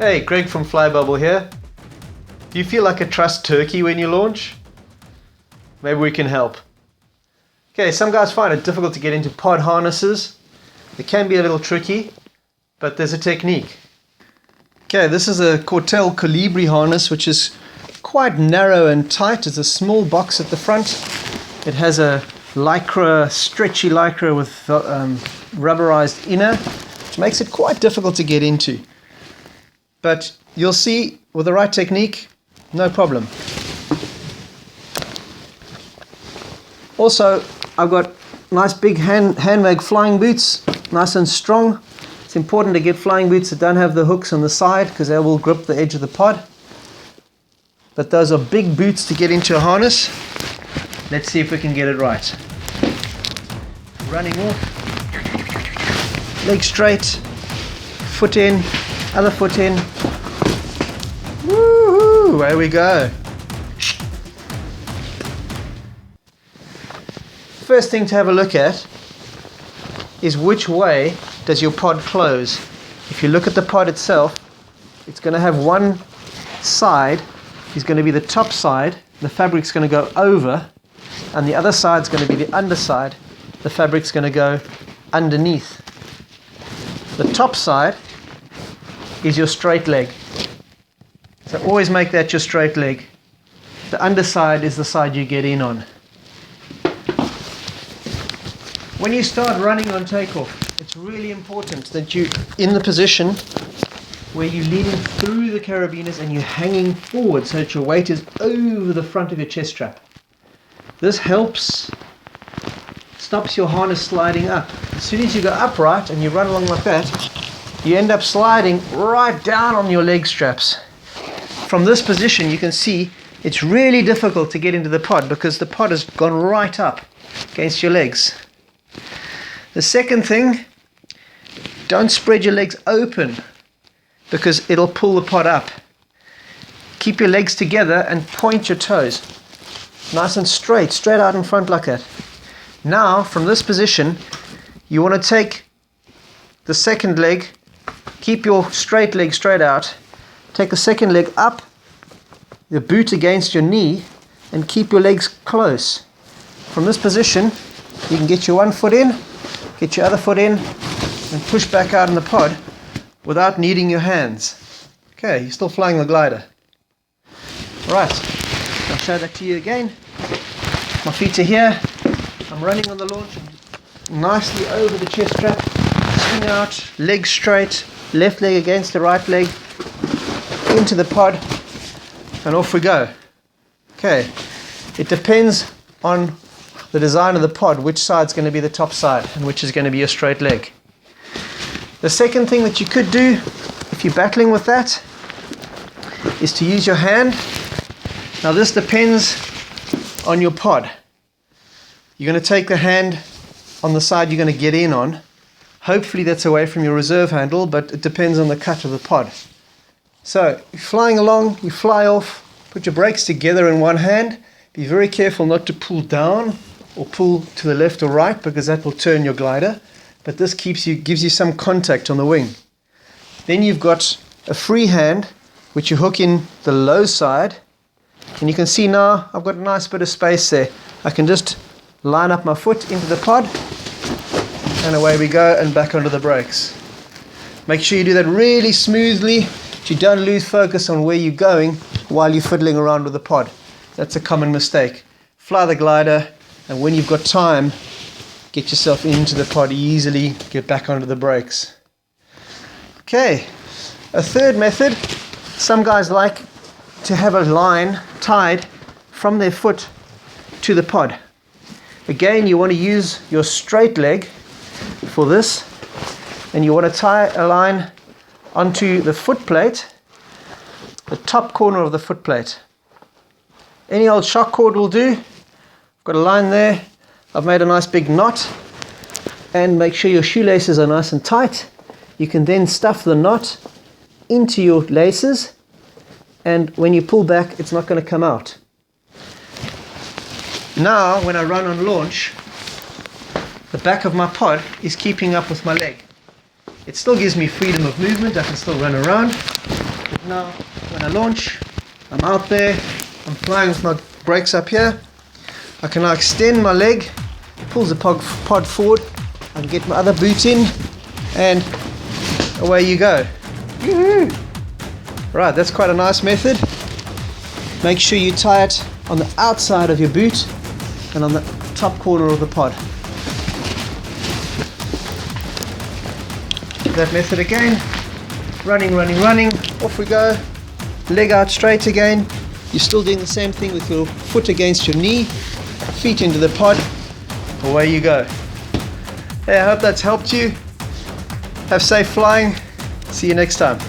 Hey, Greg from Flybubble here. Do you feel like a trussed turkey when you launch? Maybe we can help. Okay, some guys find it difficult to get into pod harnesses. It can be a little tricky, but there's a technique. Okay, this is a Cortel Colibri harness, which is quite narrow and tight. It's a small box at the front. It has a lycra, stretchy lycra with rubberized inner, which makes it quite difficult to get into. But you'll see, with the right technique, no problem. Also, I've got nice big handmade flying boots, nice and strong. It's important to get flying boots that don't have the hooks on the side because they will grip the edge of the pod. But those are big boots to get into a harness. Let's see if we can get it right. Running off, leg straight, foot in, other foot in. Woohoo! There we go. First thing to have a look at is which way does your pod close. If you look at the pod itself, it's going to have one side is going to be the top side, the fabric's going to go over, and the other side's going to be the underside, the fabric's going to go underneath. The top side is your straight leg. So always make that your straight leg. The underside is the side you get in on. When you start running on takeoff, it's really important that you're in the position where you're leaning through the carabiners and you're hanging forward so that your weight is over the front of your chest strap. This helps, stops your harness sliding up. As soon as you go upright and you run along like that, you end up sliding right down on your leg straps. From this position you can see it's really difficult to get into the pod because the pod has gone right up against your legs. The second thing, don't spread your legs open because it'll pull the pod up. Keep your legs together and point your toes. Nice and straight out in front like that. Now, from this position, you want to take the second leg, keep your straight leg straight out, take the second leg up, the boot against your knee, and keep your legs close. From this position, you can get your one foot in, get your other foot in, and push back out in the pod without needing your hands. Okay, you're still flying the glider. Right, I'll show that to you again. My feet are here. I'm running on the launch, nicely over the chest strap, swing out, leg straight, left leg against the right leg, into the pod, and off we go. Okay, it depends on the design of the pod, which side's going to be the top side and which is going to be a straight leg. The second thing that you could do, if you're battling with that, is to use your hand. Now this depends on your pod. You're going to take the hand on the side you're going to get in on. Hopefully that's away from your reserve handle, but it depends on the cut of the pod. So, you're flying along, you fly off, put your brakes together in one hand. Be very careful not to pull down or pull to the left or right because that will turn your glider. But this gives you some contact on the wing. Then you've got a free hand, which you hook in the low side. And you can see now I've got a nice bit of space there. I can just line up my foot into the pod, and away we go, and back onto the brakes. Make sure you do that really smoothly, so you don't lose focus on where you're going while you're fiddling around with the pod. That's a common mistake. Fly the glider, and when you've got time, get yourself into the pod easily, get back onto the brakes. Okay, a third method, some guys like to have a line tied from their foot to the pod. Again, you want to use your straight leg for this, and you want to tie a line onto the footplate, the top corner of the footplate. Any old shock cord will do. I've got a line there. I've made a nice big knot, and make sure your shoelaces are nice and tight. You can then stuff the knot into your laces, and when you pull back, it's not going to come out. Now, when I run on launch, the back of my pod is keeping up with my leg. It still gives me freedom of movement. I can still run around, Now, when I launch, I'm out there, I'm flying with my brakes up here. I can now extend my leg, pulls the pod forward, I can get my other boot in, and away you go. Woohoo! Right, that's quite a nice method. Make sure you tie it on the outside of your boot and on the top corner of the pod. That method again. Running, running, running. Off we go. Leg out straight again. You're still doing the same thing with your foot against your knee. Feet into the pod. Away you go. Hey, I hope that's helped you. Have safe flying. See you next time.